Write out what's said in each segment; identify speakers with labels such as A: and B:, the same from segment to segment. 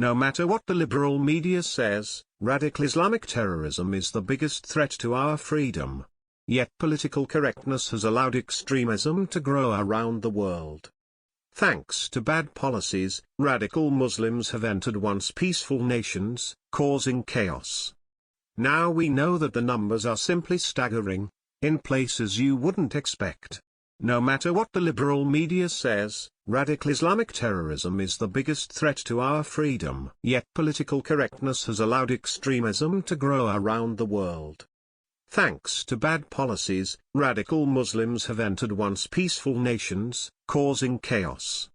A: No matter what the liberal media says, radical Islamic terrorism is the biggest threat to our freedom. Yet political correctness has allowed extremism to grow around the world. Thanks to bad policies, radical Muslims have entered once peaceful nations, causing chaos. Now we know that the numbers are simply staggering, in places you wouldn't expect. No matter what the liberal media says, radical Islamic terrorism is the biggest threat to our freedom. Yet political correctness has allowed extremism to grow around the world. Thanks to bad policies, radical Muslims have entered once peaceful nations, causing chaos.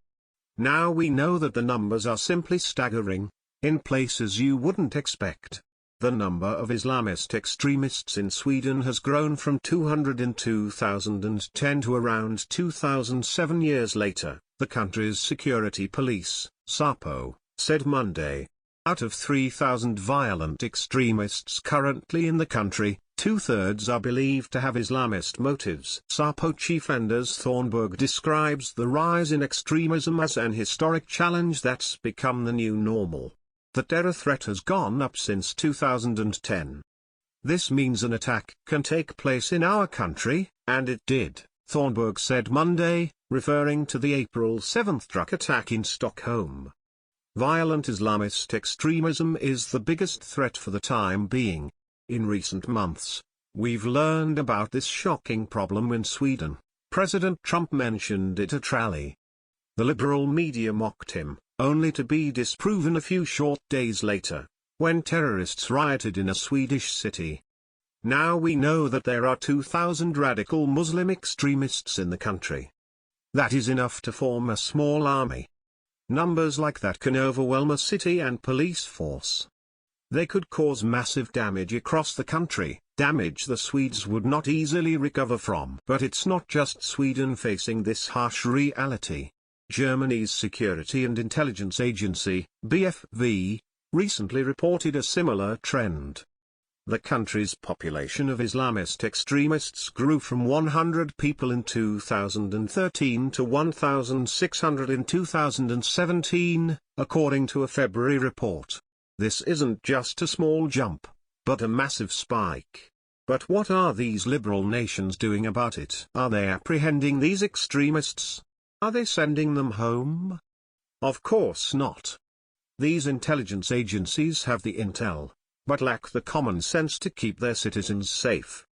A: Now we know that the numbers are simply staggering, in places you wouldn't expect. The number of Islamist extremists in Sweden has grown from 200 in 2010 to around 2,000 7 years later, the country's security police, SAPO, said Monday. Out of 3,000 violent extremists currently in the country, 2/3 are believed to have Islamist motives. SAPO chief Anders Thornberg describes the rise in extremism as an historic challenge that's become the new normal. The terror threat has gone up since 2010. This means an attack can take place in our country, and it did, Thornberg said Monday, referring to the April 7 truck attack in Stockholm. Violent Islamist extremism is the biggest threat for the time being. In recent months, we've learned about this shocking problem in Sweden. President Trump mentioned it at rally. The liberal media mocked him, only to be disproven a few short days later, when terrorists rioted in a Swedish city. Now we know that there are 2,000 radical Muslim extremists in the country. That is enough to form a small army. Numbers like that can overwhelm a city and police force. They could cause massive damage across the country, damage the Swedes would not easily recover from. But it's not just Sweden facing this harsh reality. Germany's Security and Intelligence Agency, BFV, recently reported a similar trend. The country's population of Islamist extremists grew from 100 people in 2013 to 1,600 in 2017, according to a February report. This isn't just a small jump, but a massive spike. But what are these liberal nations doing about it? Are they apprehending these extremists? Are they sending them home? Of course not. These intelligence agencies have the intel, but lack the common sense to keep their citizens safe.